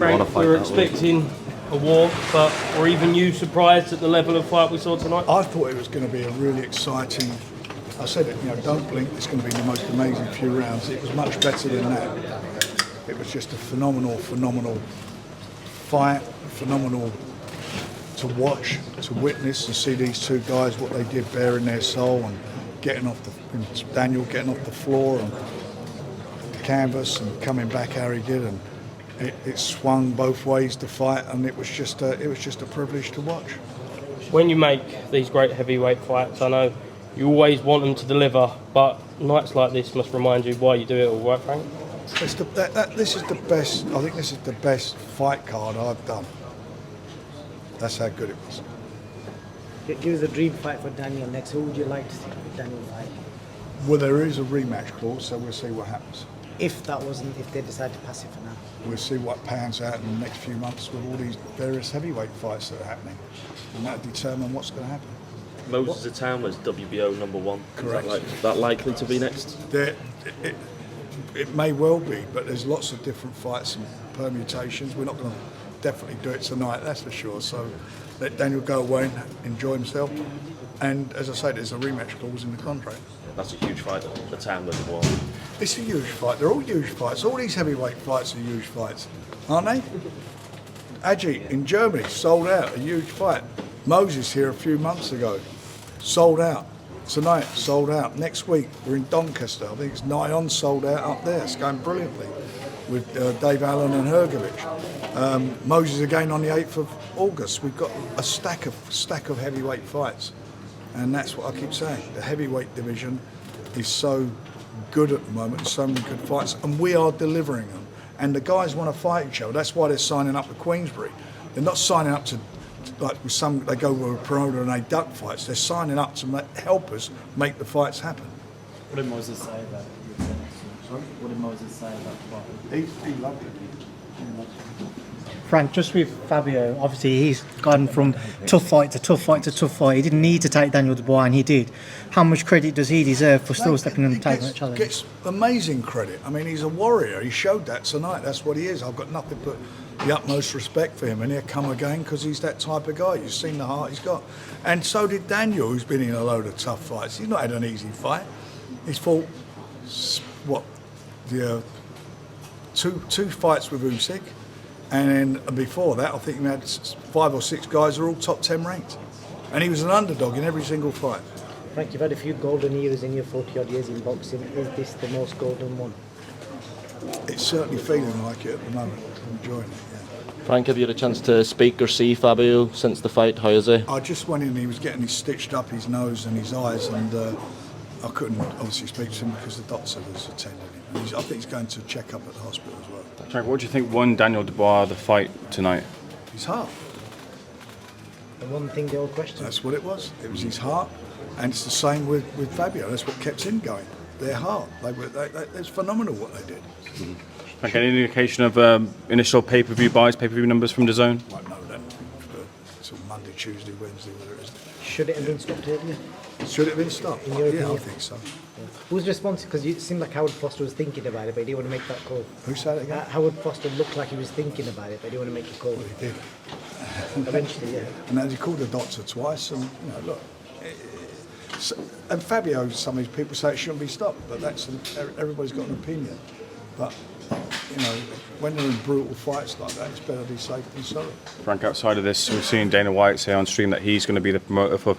Frank, we were expecting a war, but were even you surprised at the level of fight we saw tonight? I thought it was going to be a really exciting. I said it, don't blink. It's going to be the most amazing few rounds. It was much better than that. It was just a phenomenal fight, phenomenal to watch, to witness, and see these two guys what they did, bearing their soul and Daniel getting off the floor and the canvas and coming back how he did, and it swung both ways the fight, and it was just a privilege to watch. When you make these great heavyweight fights, I know you always want them to deliver, but nights like this must remind you why you do it all, right, Frank? This is the best. I think this is the best fight card I've done. That's how good it was. Give us a dream fight for Daniel next. Who would you like to see Daniel fight? Well, there is a rematch clause, so we'll see what happens. If they decide to pass it for now. We'll see what pans out in the next few months with all these various heavyweight fights that are happening, and that'll determine what's going to happen. Moses Atown was WBO #1. Correct. Is that likely to be next? It may well be, but there's lots of different fights and permutations. We're not going to definitely do it tonight, that's for sure. So let Daniel go away and enjoy himself. And as I say, there's a rematch clause in the contract. That's a huge fight, the Atown #1. It's a huge fight. They're all huge fights. All these heavyweight fights are huge fights, aren't they? Aji in Germany sold out, a huge fight. Moses here a few months ago, sold out. Tonight, sold out. Next week, we're in Doncaster. I think it's nigh on sold out up there. It's going brilliantly with Dave Allen and Hergovich. Moses again on the 8th of August. We've got a stack of heavyweight fights, and that's what I keep saying. The heavyweight division is so good at the moment. So many good fights, and we are delivering them. And the guys want to fight each other. That's why they're signing up to Queensbury. They're not signing up to like with some. They go with a promoter and they duck fights. They're signing up to help us make the fights happen. What did Moses say about it? Sorry? What did Moses say about the fight? He loved it. Frank, just with Fabio, obviously he's gone from tough fight to tough fight to tough fight. He didn't need to take Daniel Dubois, and he did. How much credit does he deserve for still stepping in and taking that challenge? He gets amazing credit. I mean, he's a warrior. He showed that tonight. That's what he is. I've got nothing but the utmost respect for him, and he'll come again because he's that type of guy. You've seen the heart he's got. And so did Daniel, who's been in a load of tough fights. He's not had an easy fight. He's fought, two fights with Usyk. And then before that, I think he had 5 or 6 guys who are all top 10 ranked. And he was an underdog in every single fight. Frank, you've had a few golden years in your 40-odd years in boxing. Is this the most golden one? It's certainly feeling like it at the moment. I'm enjoying it, yeah. Frank, have you had a chance to speak or see Fabio since the fight? How is he? I just went in, he was getting stitched up his nose and his eyes, and I couldn't obviously speak to him because the doctor was attending him. I think he's going to check up at the hospital as well. Frank, what do you think won Daniel Dubois the fight tonight? His heart. The one thing they all question. That's what it was. It was his heart, and it's the same with Fabio. That's what kept him going. Their heart. It's phenomenal what they did. Mm-hmm. Frank, any indication of initial pay-per-view buys, pay-per-view numbers from DAZN? Won't know that until Monday, Tuesday, Wednesday, whether it is. Should it have been stopped earlier? Should it have been stopped? In your opinion? I think so. Yeah. Who's responsible? Because it seemed like Howard Foster was thinking about it, but he didn't want to make that call. Who said it again? Howard Foster looked like he was thinking about it, but he didn't want to make the call. Well, he did. Eventually, yeah. And then he called the doctor twice, and look. And Fabio, some of these people say it shouldn't be stopped, but everybody's got an opinion. But when they're in brutal fights like that, it's better to be safe than sorry. Frank, outside of this, we've seen Dana White say on stream that he's going to be the promoter for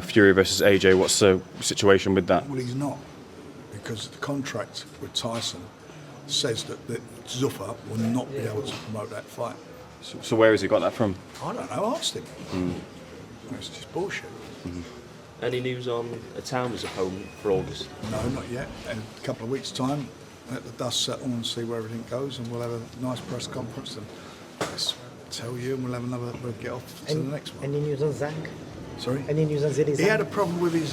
Fury versus AJ. What's the situation with that? Well, he's not, because the contract with Tyson says that Zuffa will not be able to promote that fight. So where has he got that from? I don't know. Asked him. It's just bullshit. Mm-hmm. Any news on Atown as opponent for August? No, not yet. In a couple of weeks' time, let the dust settle and see where everything goes, and we'll have a nice press conference and let's tell you, and we'll get off to the next one. Any news on Zach? Sorry? Any news on Zidane? He had a problem with his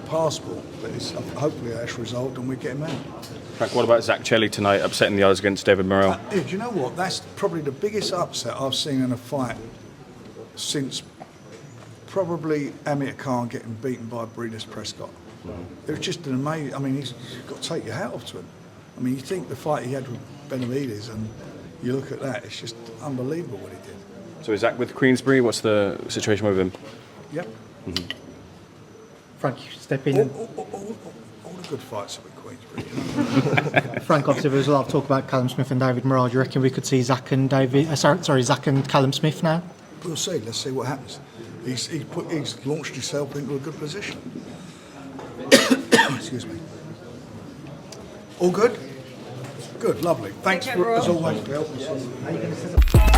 passport, but hopefully that's resolved and we get him out. Frank, what about Zach Chelli tonight, upsetting the odds against David Morrell? Do you know what? That's probably the biggest upset I've seen in a fight since probably Amir Khan getting beaten by Breeders Prescott. It was just an amazing. I mean, you've got to take your hat off to him. I mean, you think the fight he had with Benavidez, and You look at that, it's just unbelievable what he did. So is that with Queensbury? What's the situation with him? Yep. Frank, you should step in. All the good fights are with Queensbury. You know? Frank, obviously, there was a lot of talk about Callum Smith and David Morrell. Do you reckon we could see Zach and Zach and Callum Smith now? We'll see. Let's see what happens. He's launched himself into a good position. Excuse me. All good? Good, lovely. Thanks for, as always for helping us.